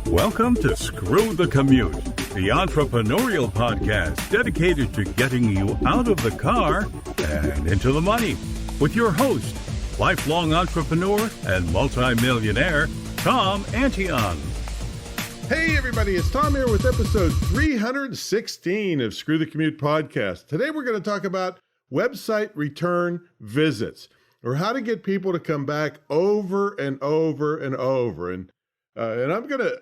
Welcome to Screw the Commute, the entrepreneurial podcast dedicated to getting you out of the car and into the money. With your host, lifelong entrepreneur and multimillionaire, Tom Antion. Hey everybody, it's Tom here with episode 316 of Screw the Commute podcast. Today we're going to talk about website return visits, or how to get people to come back over and over and over. And I'm going to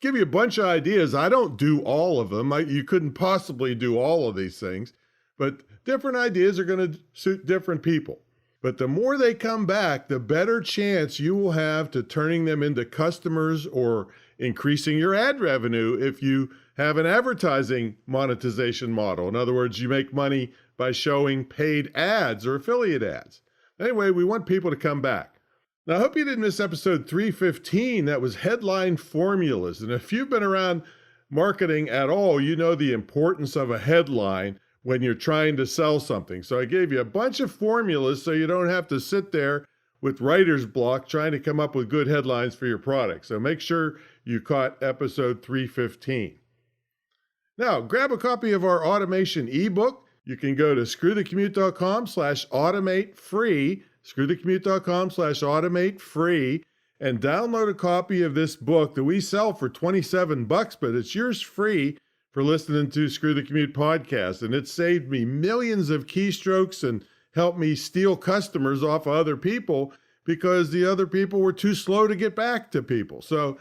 give you a bunch of ideas. I don't do all of them. You couldn't possibly do all of these things, but different ideas are going to suit different people. But the more they come back, the better chance you will have to turning them into customers or increasing your ad revenue if you have an advertising monetization model. In other words, you make money by showing paid ads or affiliate ads. Anyway, we want people to come back. Now, I hope you didn't miss episode 315. That was headline formulas. And if you've been around marketing at all, you know the importance of a headline when you're trying to sell something. So I gave you a bunch of formulas so you don't have to sit there with writer's block trying to come up with good headlines for your product. So make sure you caught episode 315. Now, grab a copy of our automation ebook. You can go to screwthecommute.com/automate free, screwthecommute.com/automate free, and download a copy of this book that we sell for $27, but it's yours free for listening to Screw the Commute podcast. And it saved me millions of keystrokes and helped me steal customers off of other people because the other people were too slow to get back to people. Or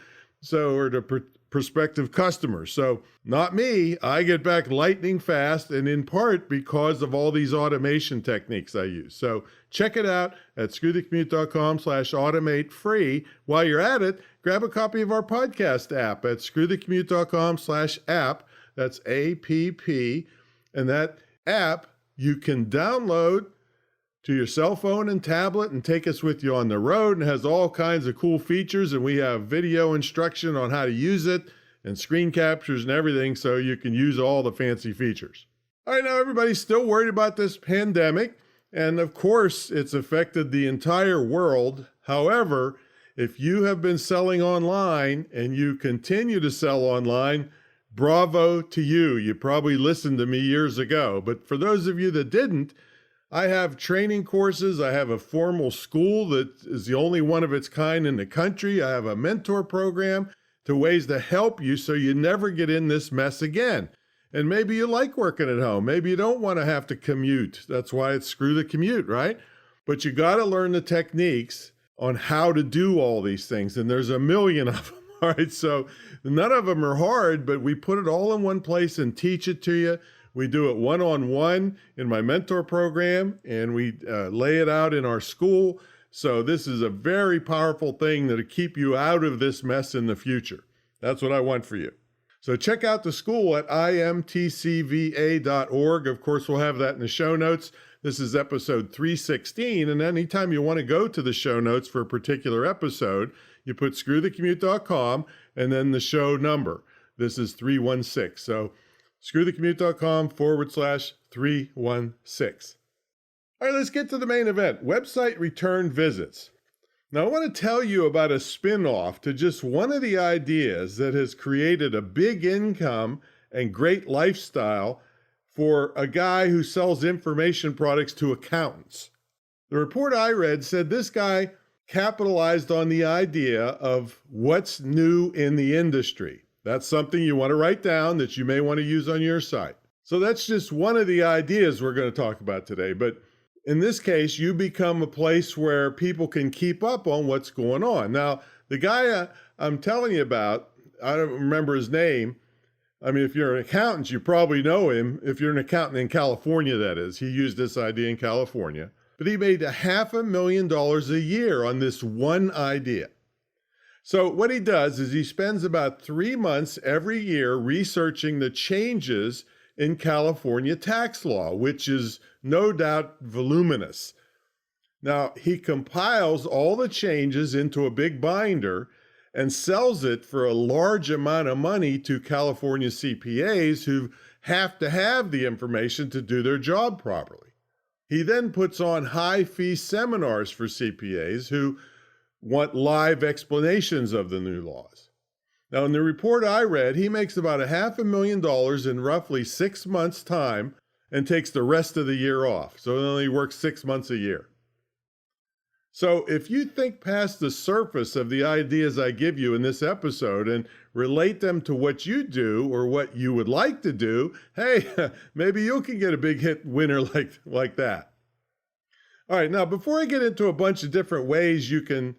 to prospective customers. So not me, I get back lightning fast, and in part because of all these automation techniques I use. So check it out at screwthecommute.com/automate free. While you're at it, grab a copy of our podcast app at screwthecommute.com/app. That's APP. And that app you can download to your cell phone and tablet and take us with you on the road, and has all kinds of cool features. And we have video instruction on how to use it and screen captures and everything, so you can use all the fancy features. All right, now everybody's still worried about this pandemic. And of course, it's affected the entire world. However, if you have been selling online and you continue to sell online, bravo to you. You probably listened to me years ago. But for those of you that didn't, I have training courses. I have a formal school that is the only one of its kind in the country. I have a mentor program to ways to help you so you never get in this mess again. And maybe you like working at home. Maybe you don't want to have to commute. That's why it's Screw the Commute, right? But you got to learn the techniques on how to do all these things. And there's a million of them, all right? So none of them are hard, but we put it all in one place and teach it to you. We do it one-on-one in my mentor program, and we lay it out in our school. So this is a very powerful thing that'll keep you out of this mess in the future. That's what I want for you. So check out the school at imtcva.org. Of course, we'll have that in the show notes. This is episode 316, and anytime you want to go to the show notes for a particular episode, you put screwthecommute.com and then the show number. This is 316. So screwthecommute.com/316. All right, let's get to the main event, website return visits. Now, I want to tell you about a spin-off to just one of the ideas that has created a big income and great lifestyle for a guy who sells information products to accountants. The report I read said this guy capitalized on the idea of what's new in the industry. That's something you want to write down that you may want to use on your site. So that's just one of the ideas we're going to talk about today. But in this case, you become a place where people can keep up on what's going on. Now, the guy I'm telling you about, I don't remember his name. I mean, if you're an accountant, you probably know him. If you're an accountant in California, that is. He used this idea in California. But he made $500,000 a year on this one idea. So what he does is he spends about 3 months every year researching the changes in California tax law, which is no doubt voluminous. Now, he compiles all the changes into a big binder and sells it for a large amount of money to California CPAs who have to have the information to do their job properly. He then puts on high-fee seminars for CPAs who want live explanations of the new laws. Now, in the report I read, he makes about $500,000 in roughly 6 months' time and takes the rest of the year off. So he only works 6 months a year. So if you think past the surface of the ideas I give you in this episode and relate them to what you do or what you would like to do, hey, maybe you can get a big hit winner like that. All right, now before I get into a bunch of different ways you can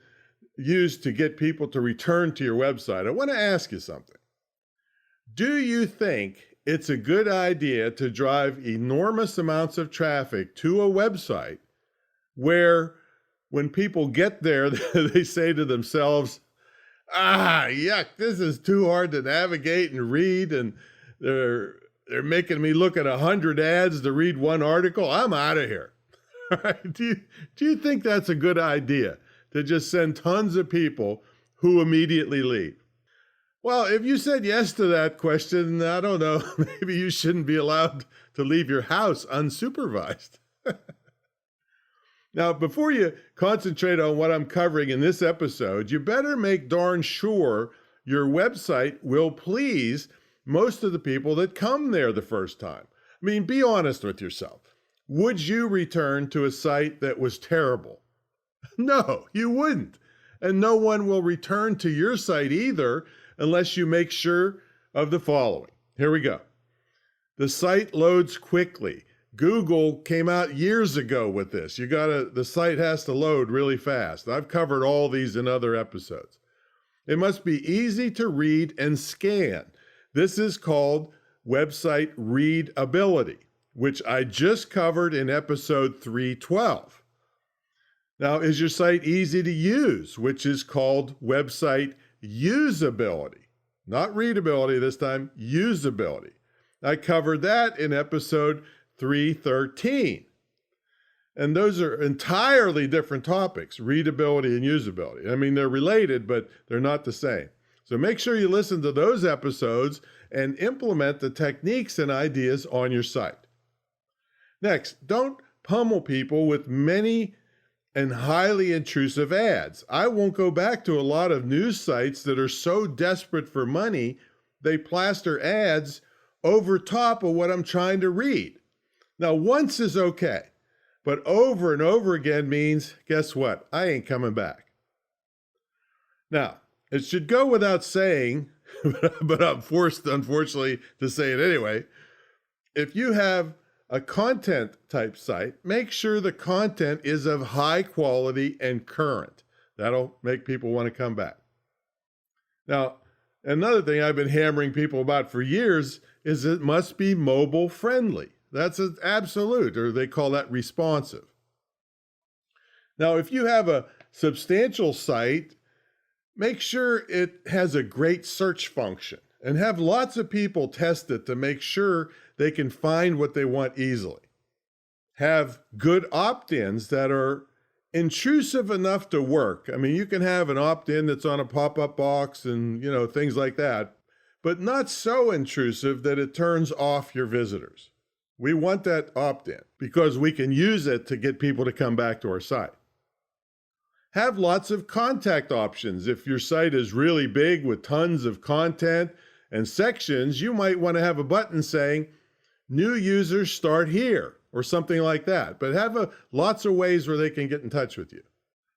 use to get people to return to your website, I want to ask you something. Do you think it's a good idea to drive enormous amounts of traffic to a website where when people get there, they say to themselves, yuck, this is too hard to navigate and read, and they're making me look at 100 ads to read one article. I'm out of here. All right. Do you think that's a good idea to just send tons of people who immediately leave? Well, if you said yes to that question, I don't know, maybe you shouldn't be allowed to leave your house unsupervised. Now, before you concentrate on what I'm covering in this episode, you better make darn sure your website will please most of the people that come there the first time. I mean, be honest with yourself. Would you return to a site that was terrible? No, you wouldn't. And no one will return to your site either unless you make sure of the following. Here we go. The site loads quickly. Google came out years ago with this. The site has to load really fast. I've covered all these in other episodes. It must be easy to read and scan. This is called website readability, which I just covered in episode 312. Now, is your site easy to use, which is called website usability? Not readability this time, usability. I covered that in episode 313. And those are entirely different topics, readability and usability. I mean, they're related, but they're not the same. So make sure you listen to those episodes and implement the techniques and ideas on your site. Next, don't pummel people with many and highly intrusive ads. I won't go back to a lot of news sites that are so desperate for money, they plaster ads over top of what I'm trying to read. Now, once is okay, but over and over again means, guess what? I ain't coming back. Now, it should go without saying, but I'm forced, unfortunately, to say it anyway. If you have a content type site, make sure the content is of high quality and current. That'll make people want to come back. Now, another thing I've been hammering people about for years is it must be mobile friendly. That's an absolute, or they call that responsive. Now, if you have a substantial site, make sure it has a great search function and have lots of people test it to make sure they can find what they want easily. Have good opt-ins that are intrusive enough to work. I mean, you can have an opt-in that's on a pop-up box and, things like that, but not so intrusive that it turns off your visitors. We want that opt-in because we can use it to get people to come back to our site. Have lots of contact options. If your site is really big with tons of content and sections, you might want to have a button saying, new users start here, or something like that. But have lots of ways where they can get in touch with you.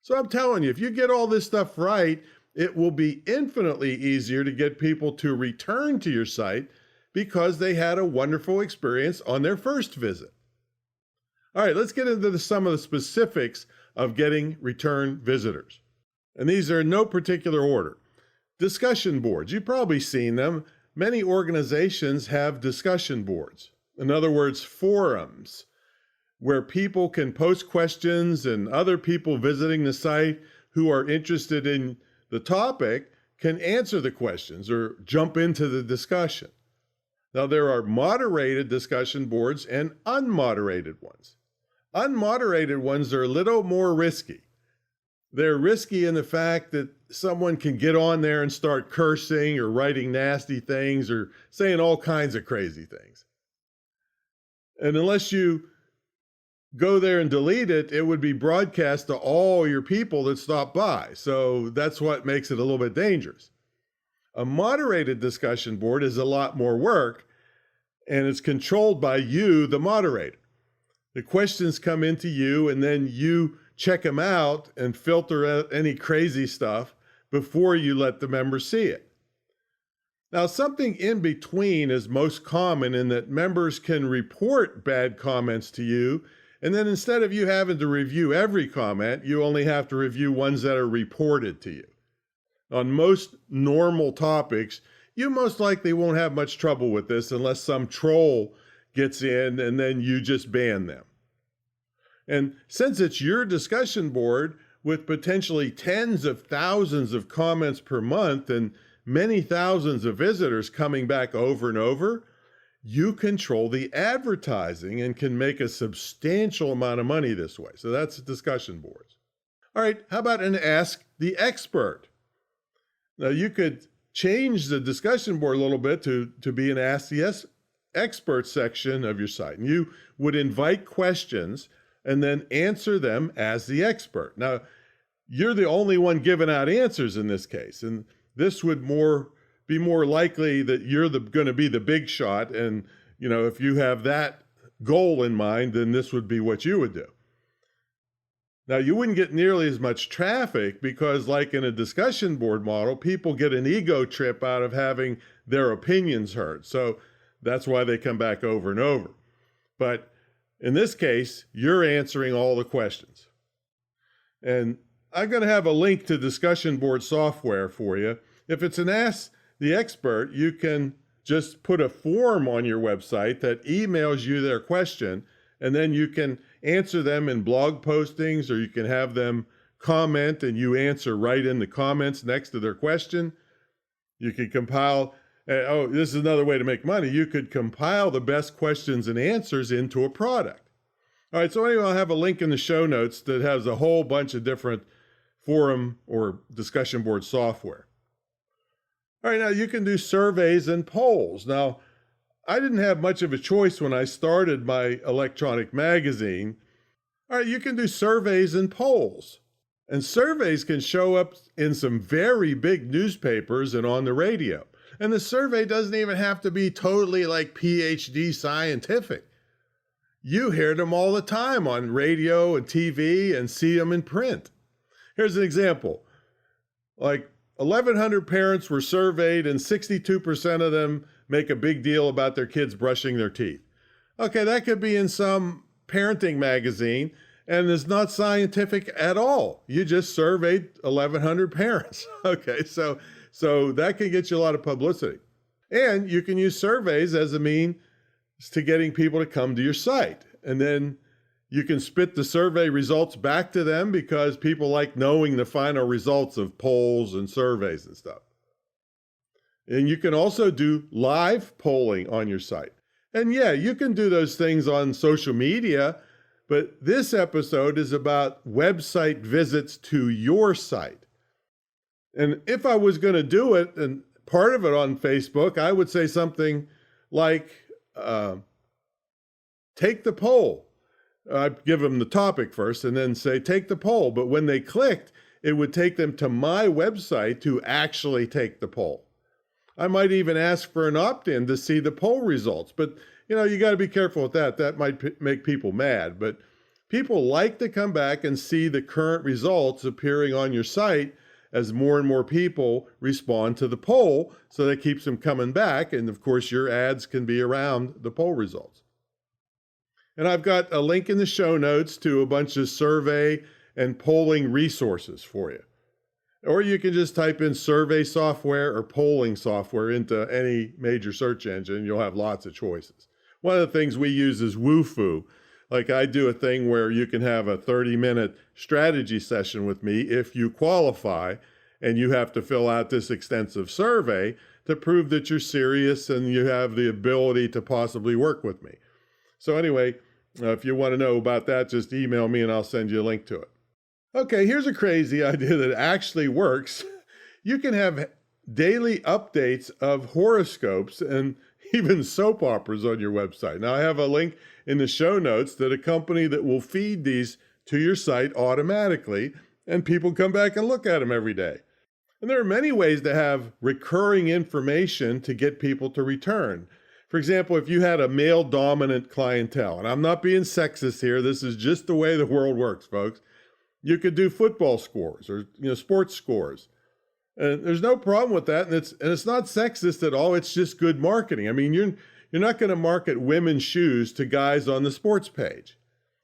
So I'm telling you, if you get all this stuff right, it will be infinitely easier to get people to return to your site because they had a wonderful experience on their first visit. All right, let's get into some of the specifics of getting return visitors. And these are in no particular order. Discussion boards, you've probably seen them. Many organizations have discussion boards. In other words, forums, where people can post questions and other people visiting the site who are interested in the topic can answer the questions or jump into the discussion. Now, there are moderated discussion boards and unmoderated ones. Unmoderated ones are a little more risky. They're risky in the fact that someone can get on there and start cursing or writing nasty things or saying all kinds of crazy things. And unless you go there and delete it, it would be broadcast to all your people that stop by. So that's what makes it a little bit dangerous. A moderated discussion board is a lot more work, and it's controlled by you, the moderator. The questions come into you, and then you check them out and filter out any crazy stuff before you let the members see it. Now, something in between is most common in that members can report bad comments to you, and then instead of you having to review every comment, you only have to review ones that are reported to you. On most normal topics, you most likely won't have much trouble with this unless some troll gets in and then you just ban them. And since it's your discussion board with potentially tens of thousands of comments per month and many thousands of visitors coming back over and over, you control the advertising and can make a substantial amount of money this way. So that's discussion boards. All right, how about an Ask the Expert? Now you could change the discussion board a little bit to be an Ask the Expert section of your site. And you would invite questions and then answer them as the expert. Now, you're the only one giving out answers in this case. And this would be more likely that you're going to be the big shot. And, if you have that goal in mind, then this would be what you would do. Now, you wouldn't get nearly as much traffic because, like in a discussion board model, people get an ego trip out of having their opinions heard. So that's why they come back over and over. But in this case, you're answering all the questions. And I'm going to have a link to discussion board software for you. If it's an Ask the Expert, you can just put a form on your website that emails you their question, and then you can answer them in blog postings, or you can have them comment and you answer right in the comments next to their question. You could compile, this is another way to make money. You could compile the best questions and answers into a product. All right, so anyway, I'll have a link in the show notes that has a whole bunch of different forum or discussion board software. All right, now you can do surveys and polls. Now, I didn't have much of a choice when I started my electronic magazine. All right, you can do surveys and polls. And surveys can show up in some very big newspapers and on the radio. And the survey doesn't even have to be totally like PhD scientific. You hear them all the time on radio and TV and see them in print. Here's an example. Like 1,100 parents were surveyed and 62% of them make a big deal about their kids brushing their teeth. Okay, that could be in some parenting magazine and is not scientific at all. You just surveyed 1,100 parents. Okay, so that can get you a lot of publicity. And you can use surveys as a means to getting people to come to your site. And then you can spit the survey results back to them because people like knowing the final results of polls and surveys and stuff. And you can also do live polling on your site. And yeah, you can do those things on social media, but this episode is about website visits to your site. And if I was going to do it, and part of it on Facebook, I would say something like, take the poll. I'd give them the topic first and then say, take the poll. But when they clicked, it would take them to my website to actually take the poll. I might even ask for an opt-in to see the poll results. But, you got to be careful with that. That might make people mad. But people like to come back and see the current results appearing on your site as more and more people respond to the poll. So that keeps them coming back. And, of course, your ads can be around the poll results. And I've got a link in the show notes to a bunch of survey and polling resources for you. Or you can just type in survey software or polling software into any major search engine. You'll have lots of choices. One of the things we use is Wufoo. Like I do a thing where you can have a 30-minute strategy session with me if you qualify, and you have to fill out this extensive survey to prove that you're serious and you have the ability to possibly work with me. So anyway, if you want to know about that, just email me and I'll send you a link to it. Okay, here's a crazy idea that actually works. You can have daily updates of horoscopes and even soap operas on your website. Now, I have a link in the show notes that a company that will feed these to your site automatically, and people come back and look at them every day. And there are many ways to have recurring information to get people to return. For example, if you had a male-dominant clientele, and I'm not being sexist here, this is just the way the world works, folks. You could do football scores or sports scores. And there's no problem with that, and it's not sexist at all. It's just good marketing. I mean, you're not going to market women's shoes to guys on the sports page.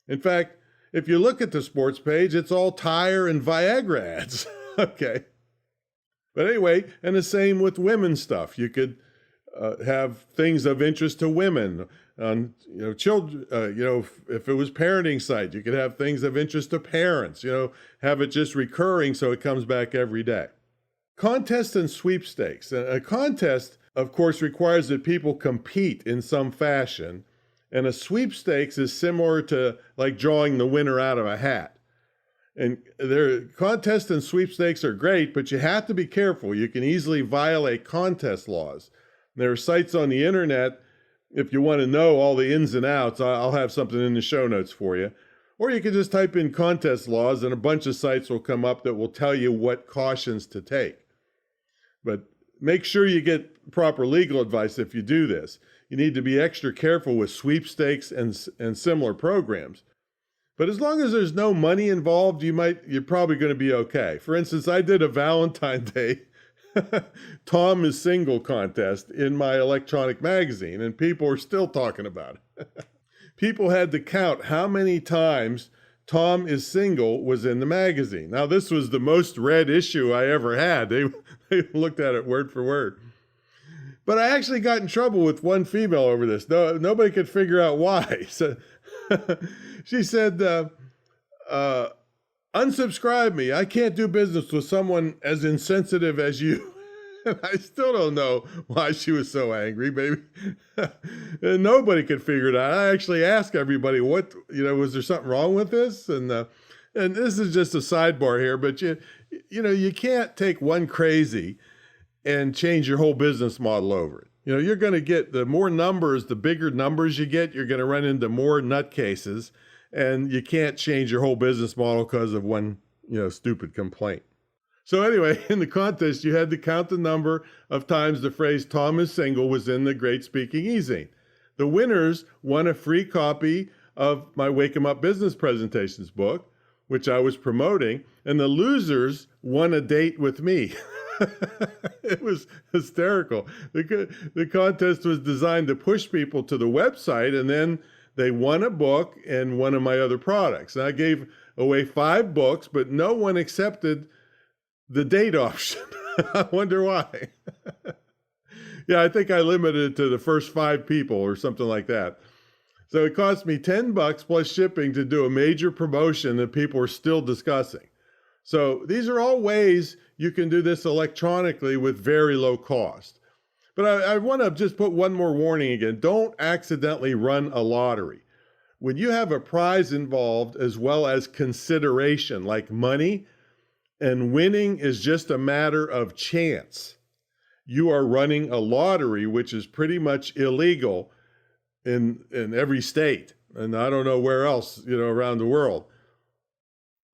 In fact, if you look at the sports page, it's all tire and Viagra ads. Okay. But anyway, and the same with women's stuff. You could have things of interest to women on, children, if it was parenting site, you could have things of interest to parents, have it just recurring so it comes back every day. Contests and sweepstakes. A contest, of course, requires that people compete in some fashion, and a sweepstakes is similar to like drawing the winner out of a hat. And contests and sweepstakes are great, but you have to be careful. You can easily violate contest laws. There are sites on the internet, if you want to know all the ins and outs, I'll have something in the show notes for you. Or you can just type in contest laws and a bunch of sites will come up that will tell you what cautions to take. But make sure you get proper legal advice if you do this. You need to be extra careful with sweepstakes and similar programs. But as long as there's no money involved, you're probably going to be okay. For instance, I did a Valentine's Day Tom is single contest in my electronic magazine, and people are still talking about it. People had to count how many times Tom is single was in the magazine. Now, this was the most read issue I ever had. They looked at it word for word. But I actually got in trouble with one female over this. Nobody could figure out why. So she said, unsubscribe me. I can't do business with someone as insensitive as you. And I still don't know why she was so angry, baby. And nobody could figure it out. I actually asked everybody, was there something wrong with this? And this is just a sidebar here, but you can't take one crazy and change your whole business model over it. You're going to get the more numbers, the bigger numbers you get, you're going to run into more nutcases. And you can't change your whole business model because of one, stupid complaint. So anyway, in the contest, you had to count the number of times the phrase Tom is single was in the Great Speaking E-Zine. The winners won a free copy of my Wake 'em Up Business Presentations book, which I was promoting, and the losers won a date with me. It was hysterical. The contest was designed to push people to the website, and then they won a book and one of my other products. And I gave away 5 books, but no one accepted the date option. I wonder why. Yeah, I think I limited it to the first 5 people or something like that. So it cost me $10 plus shipping to do a major promotion that people are still discussing. So these are all ways you can do this electronically with very low cost. But I want to just put one more warning again. Don't accidentally run a lottery. When you have a prize involved as well as consideration like money, and winning is just a matter of chance, you are running a lottery, which is pretty much illegal in every state. And I don't know where else, around the world.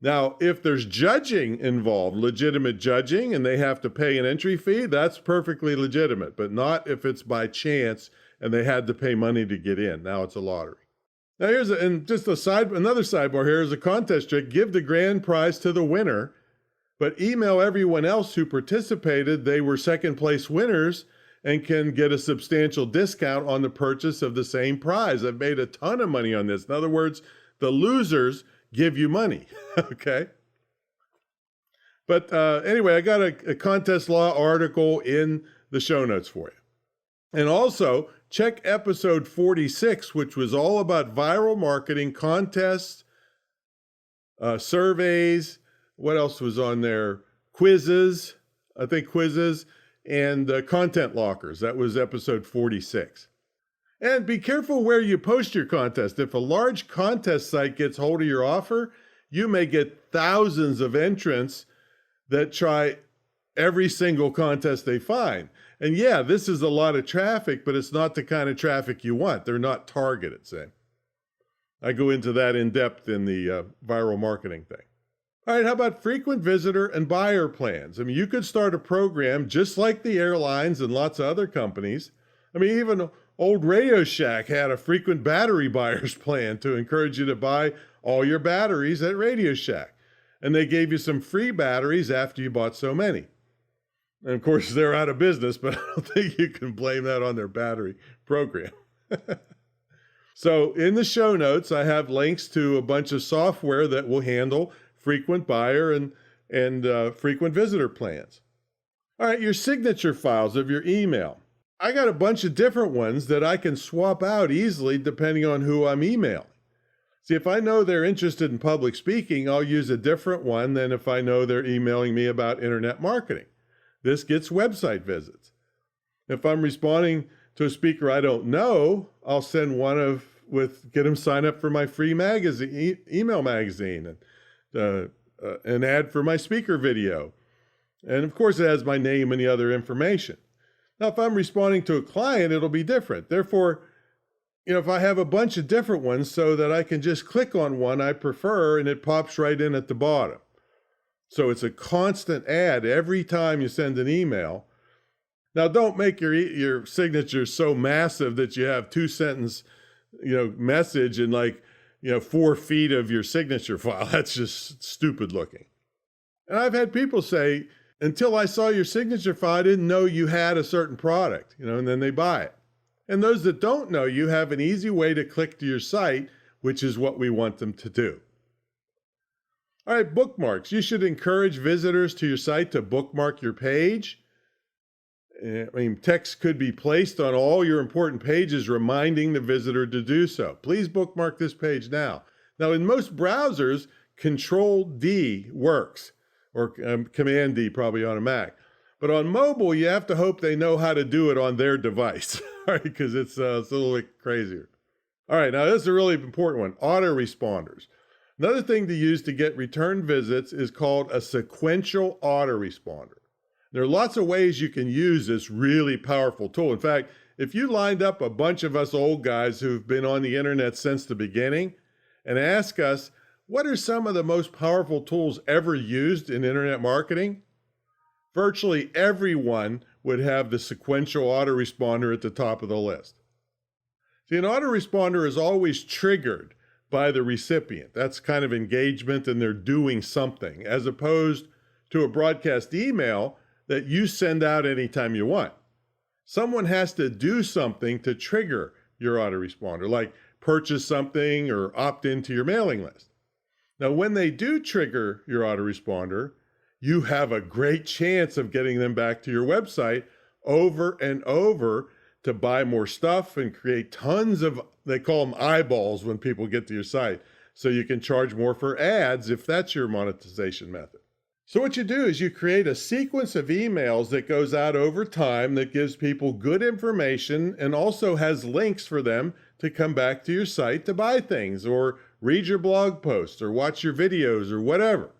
Now, if there's judging involved, legitimate judging, and they have to pay an entry fee, that's perfectly legitimate, but not if it's by chance and they had to pay money to get in. Now it's a lottery. Now another sidebar here is a contest trick. Give the grand prize to the winner, but email everyone else who participated they were second place winners and can get a substantial discount on the purchase of the same prize. I've made a ton of money on this. In other words, the losers give you money, okay? But anyway, I got a contest law article in the show notes for you. And also, check episode 46, which was all about viral marketing, contests, surveys. What else was on there? Quizzes, and content lockers. That was episode 46. And be careful where you post your contest. If a large contest site gets hold of your offer, you may get thousands of entrants that try every single contest they find. And yeah, this is a lot of traffic, but it's not the kind of traffic you want. They're not targeted, say. I go into that in depth in the viral marketing thing. All right, how about frequent visitor and buyer plans? I mean, you could start a program just like the airlines and lots of other companies. I mean, even old Radio Shack had a frequent battery buyers plan to encourage you to buy all your batteries at Radio Shack. And they gave you some free batteries after you bought so many. And of course, they're out of business, but I don't think you can blame that on their battery program. So in the show notes, I have links to a bunch of software that will handle frequent buyer and frequent visitor plans. All right, your signature files of your email. I got a bunch of different ones that I can swap out easily depending on who I'm emailing. See, if I know they're interested in public speaking, I'll use a different one than if I know they're emailing me about internet marketing. This gets website visits. If I'm responding to a speaker I don't know, I'll send one get them sign up for my free magazine, email magazine, and an ad for my speaker video. And of course, it has my name and the other information. Now, if I'm responding to a client, it'll be different. Therefore, if I have a bunch of different ones so that I can just click on one I prefer and it pops right in at the bottom. So it's a constant ad every time you send an email. Now, don't make your signature so massive that you have 2-sentence, message in 4 feet of your signature file. That's just stupid looking. And I've had people say, until I saw your signature file, I didn't know you had a certain product, and then they buy it. And those that don't know, you have an easy way to click to your site, which is what we want them to do. All right, bookmarks. You should encourage visitors to your site to bookmark your page. I mean, text could be placed on all your important pages, reminding the visitor to do so. Please bookmark this page now. Now, in most browsers, Control-D works, or Command-D probably on a Mac. But on mobile, you have to hope they know how to do it on their device, all right, because it's a little bit crazier. All right, now this is a really important one, autoresponders. Another thing to use to get return visits is called a sequential autoresponder. There are lots of ways you can use this really powerful tool. In fact, if you lined up a bunch of us old guys who've been on the internet since the beginning and ask us, what are some of the most powerful tools ever used in internet marketing? Virtually everyone would have the sequential autoresponder at the top of the list. See, an autoresponder is always triggered by the recipient. That's kind of engagement and they're doing something, as opposed to a broadcast email that you send out anytime you want. Someone has to do something to trigger your autoresponder, like purchase something or opt into your mailing list. Now, when they do trigger your autoresponder, you have a great chance of getting them back to your website over and over to buy more stuff and create tons of, they call them eyeballs when people get to your site. So you can charge more for ads if that's your monetization method. So what you do is you create a sequence of emails that goes out over time that gives people good information and also has links for them to come back to your site to buy things or read your blog posts or watch your videos or whatever.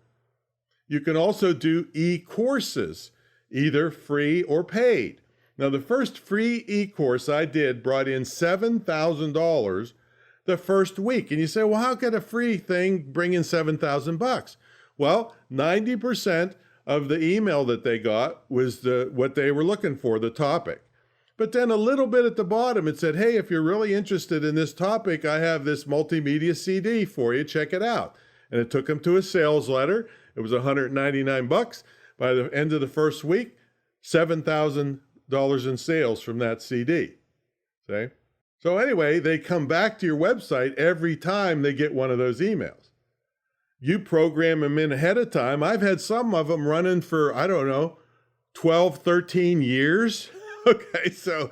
You can also do e-courses, either free or paid. Now, the first free e-course I did brought in $7,000 the first week. And you say, well, how could a free thing bring in $7,000? Well, 90% of the email that they got was what they were looking for, the topic. But then a little bit at the bottom, it said, hey, if you're really interested in this topic, I have this multimedia CD for you. Check it out. And it took them to a sales letter. It was $199. By the end of the first week, $7,000 in sales from that CD. See? So anyway, they come back to your website every time they get one of those emails. You program them in ahead of time. I've had some of them running for, 12, 13 years. Okay, so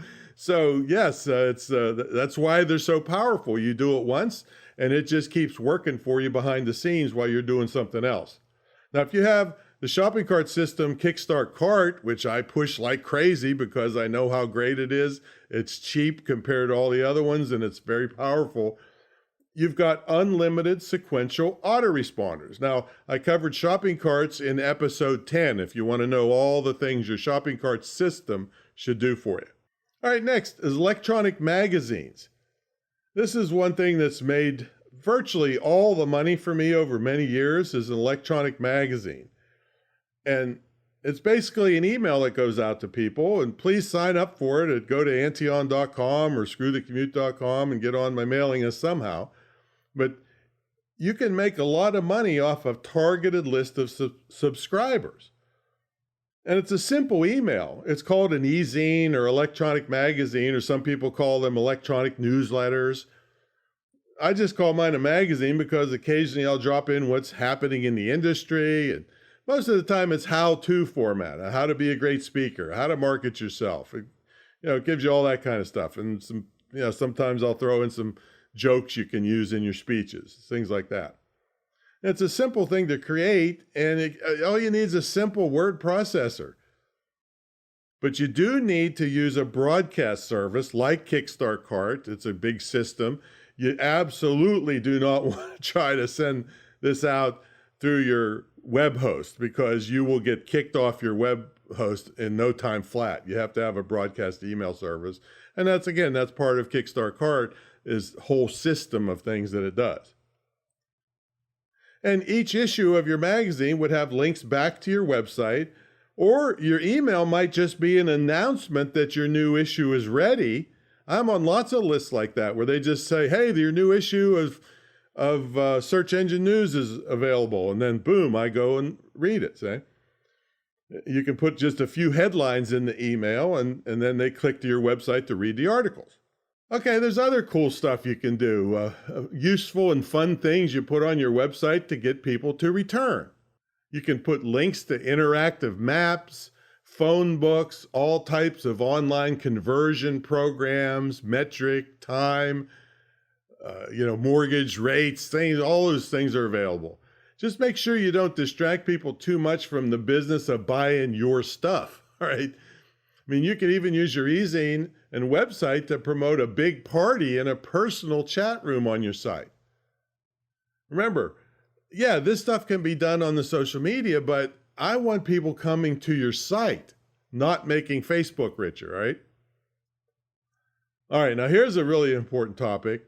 yes, that's why they're so powerful. You do it once, and it just keeps working for you behind the scenes while you're doing something else. Now, if you have the shopping cart system, Kickstart Cart, which I push like crazy because I know how great it is, it's cheap compared to all the other ones, and it's very powerful. You've got unlimited sequential autoresponders. Now, I covered shopping carts in episode 10 if you want to know all the things your shopping cart system should do for you. All right, next is electronic magazines. This is one thing that's made virtually all the money for me over many years is an electronic magazine. And it's basically an email that goes out to people, and please sign up for it. Go to antion.com or screwthecommute.com and get on my mailing list somehow. But you can make a lot of money off of targeted list of subscribers. And it's a simple email. It's called an e-zine or electronic magazine, or some people call them electronic newsletters. I just call mine a magazine because occasionally I'll drop in what's happening in the industry. And most of the time it's how-to format, how to be a great speaker, how to market yourself. It gives you all that kind of stuff. And sometimes I'll throw in some jokes you can use in your speeches, things like that. It's a simple thing to create, and all you need is a simple word processor. But you do need to use a broadcast service like Kickstart Cart. It's a big system. You absolutely do not want to try to send this out through your web host, because you will get kicked off your web host in no time flat. You have to have a broadcast email service. And that's part of Kickstart Cart, is whole system of things that it does. And each issue of your magazine would have links back to your website, or your email might just be an announcement that your new issue is ready. I'm on lots of lists like that where they just say, hey, your new issue of Search Engine News is available. And then boom, I go and read it. See? You can put just a few headlines in the email, and then they click to your website to read the articles. Okay, there's other cool stuff you can do. Useful and fun things you put on your website to get people to return. You can put links to interactive maps, phone books, all types of online conversion programs, metric, time, mortgage rates, things. All those things are available. Just make sure you don't distract people too much from the business of buying your stuff, all right? I mean, you can even use your e-zine and website to promote a big party in a personal chat room on your site. Remember, this stuff can be done on the social media, but I want people coming to your site, not making Facebook richer, right? All right, now here's a really important topic.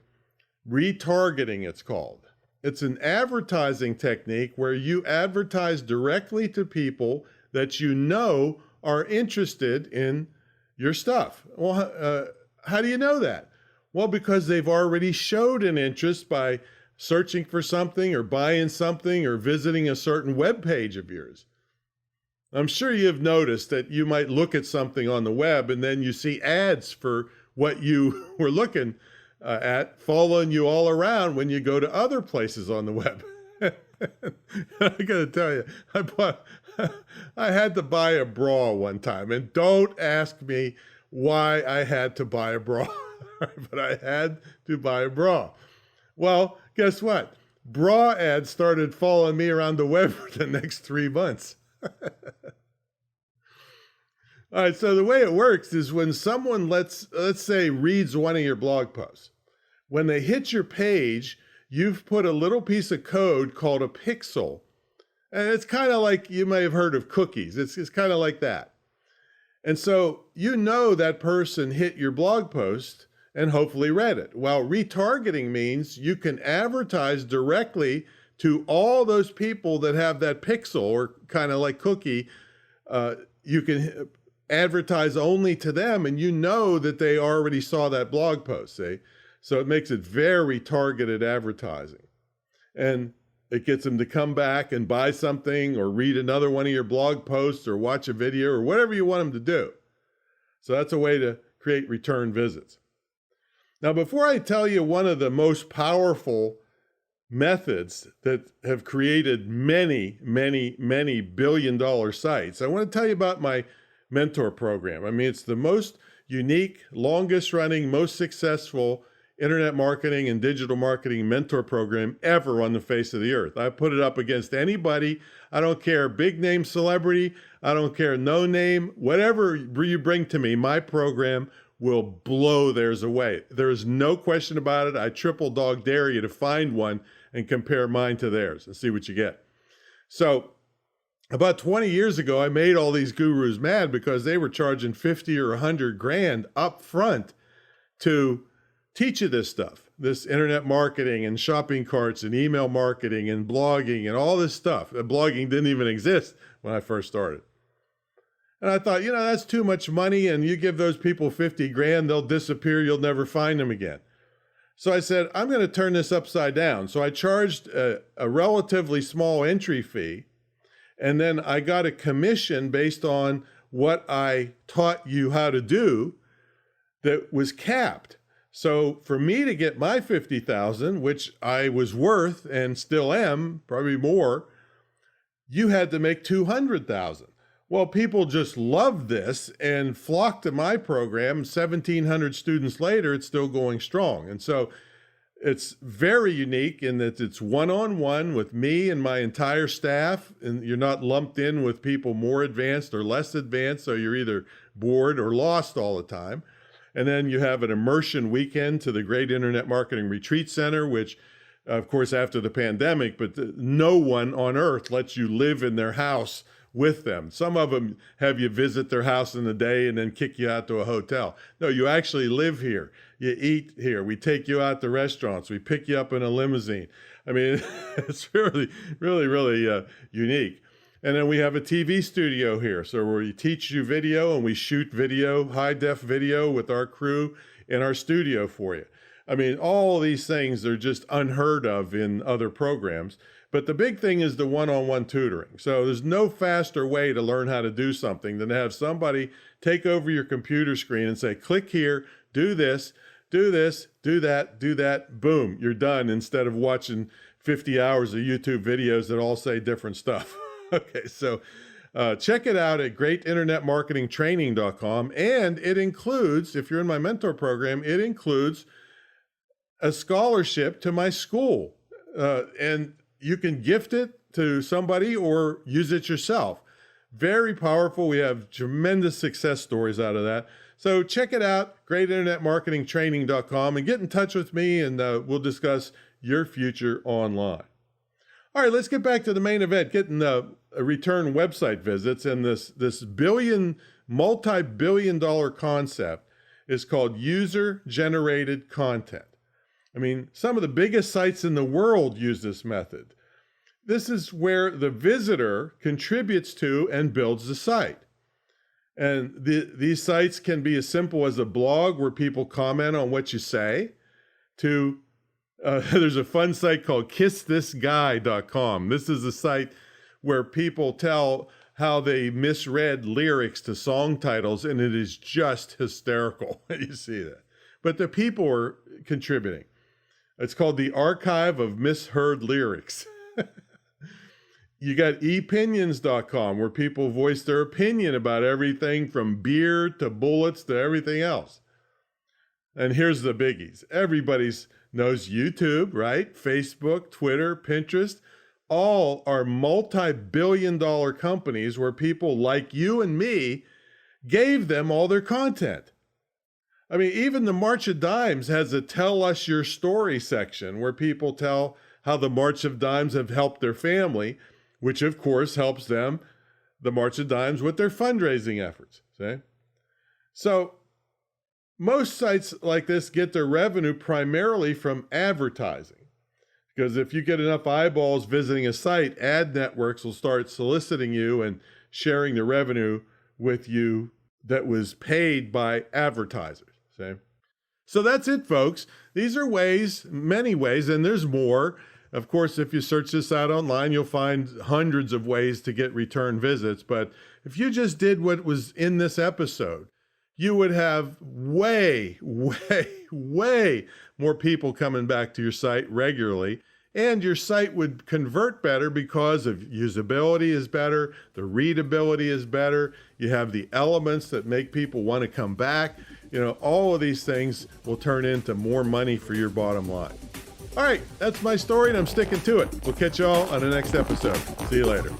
Retargeting, it's called. It's an advertising technique where you advertise directly to people that you know are interested in your stuff. Well, how do you know that? Well, because they've already showed an interest by searching for something or buying something or visiting a certain web page of yours. I'm sure you've noticed that you might look at something on the web and then you see ads for what you were looking at following you all around when you go to other places on the web. I gotta tell you, I had to buy a bra one time, and don't ask me why I had to buy a bra, but I had to buy a bra. Well, guess what? Bra ads started following me around the web for the next 3 months. All right, so the way it works is when someone, let's say, reads one of your blog posts, when they hit your page, you've put a little piece of code called a pixel. And it's kind of like, you may have heard of cookies. It's kind of like that. And so that person hit your blog post and hopefully read it. While retargeting means you can advertise directly to all those people that have that pixel, or kind of like cookie. You can advertise only to them, and that they already saw that blog post, see? So it makes it very targeted advertising. And it gets them to come back and buy something or read another one of your blog posts or watch a video or whatever you want them to do. So that's a way to create return visits. Now, before I tell you one of the most powerful methods that have created many, many, many billion-dollar sites, I want to tell you about my mentor program. I mean, it's the most unique, longest-running, most successful internet marketing and digital marketing mentor program ever on the face of the earth. I put it up against anybody. I don't care, big name celebrity. I don't care, no name, whatever you bring to me, my program will blow theirs away. There is no question about it. I triple dog dare you to find one and compare mine to theirs and see what you get. So about 20 years ago, I made all these gurus mad because they were charging 50 or 100 grand up front to teach you this stuff. this internet marketing and shopping carts and email marketing and blogging and all this stuff. Blogging didn't even exist when I first started. And I thought, that's too much money, and you give those people 50 grand, they'll disappear, you'll never find them again. So I said, I'm going to turn this upside down. So I charged a relatively small entry fee, and then I got a commission based on what I taught you how to do that was capped. So for me to get my 50,000, which I was worth and still am, probably more, you had to make 200,000. Well, people just loved this and flocked to my program. 1,700 students later, it's still going strong. And so it's very unique in that it's one-on-one with me and my entire staff, and you're not lumped in with people more advanced or less advanced, so you're either bored or lost all the time. And then you have an immersion weekend to the Great Internet Marketing Retreat Center, which, of course, after the pandemic, but no one on earth lets you live in their house with them. Some of them have you visit their house in the day and then kick you out to a hotel. No, you actually live here. You eat here. We take you out to restaurants. We pick you up in a limousine. I mean, it's really, really, really unique. And then we have a TV studio here. So we teach you video and we shoot video, high-def video with our crew in our studio for you. I mean, all these things are just unheard of in other programs. But the big thing is the one-on-one tutoring. So there's no faster way to learn how to do something than to have somebody take over your computer screen and say, click here, do this, do that, boom, you're done, instead of watching 50 hours of YouTube videos that all say different stuff. Okay, so check it out at greatinternetmarketingtraining.com. And it includes, if you're in my mentor program, it includes a scholarship to my school. And you can gift it to somebody or use it yourself. Very powerful. We have tremendous success stories out of that. So check it out, greatinternetmarketingtraining.com, and get in touch with me, and we'll discuss your future online. All right, let's get back to the main event, getting return website visits. And this multi-billion dollar concept is called user-generated content. I mean, some of the biggest sites in the world use this method. This is where the visitor contributes to and builds the site. And these sites can be as simple as a blog where people comment on what you say, to there's a fun site called kissthisguy.com. This is a site where people tell how they misread lyrics to song titles, and it is just hysterical. You see that. But the people are contributing. It's called the Archive of Misheard Lyrics. You got ePinions.com, where people voice their opinion about everything from beer to bullets to everything else. And here's the biggies. Everybody knows YouTube, right? Facebook, Twitter, Pinterest. All are multi-billion dollar companies where people like you and me gave them all their content. I mean, even the March of Dimes has a Tell Us Your Story section where people tell how the March of Dimes have helped their family, which of course helps them, the March of Dimes, with their fundraising efforts. See? So most sites like this get their revenue primarily from advertising, because if you get enough eyeballs visiting a site, ad networks will start soliciting you and sharing the revenue with you that was paid by advertisers. See? So that's it, folks. These are ways, many ways, and there's more. Of course, if you search this out online, you'll find hundreds of ways to get return visits. But if you just did what was in this episode, you would have way more people coming back to your site regularly. And your site would convert better because of usability is better, the readability is better, you have the elements that make people want to come back. You know, all of these things will turn into more money for your bottom line. All right, that's my story, and I'm sticking to it. We'll catch y'all on the next episode. See you later.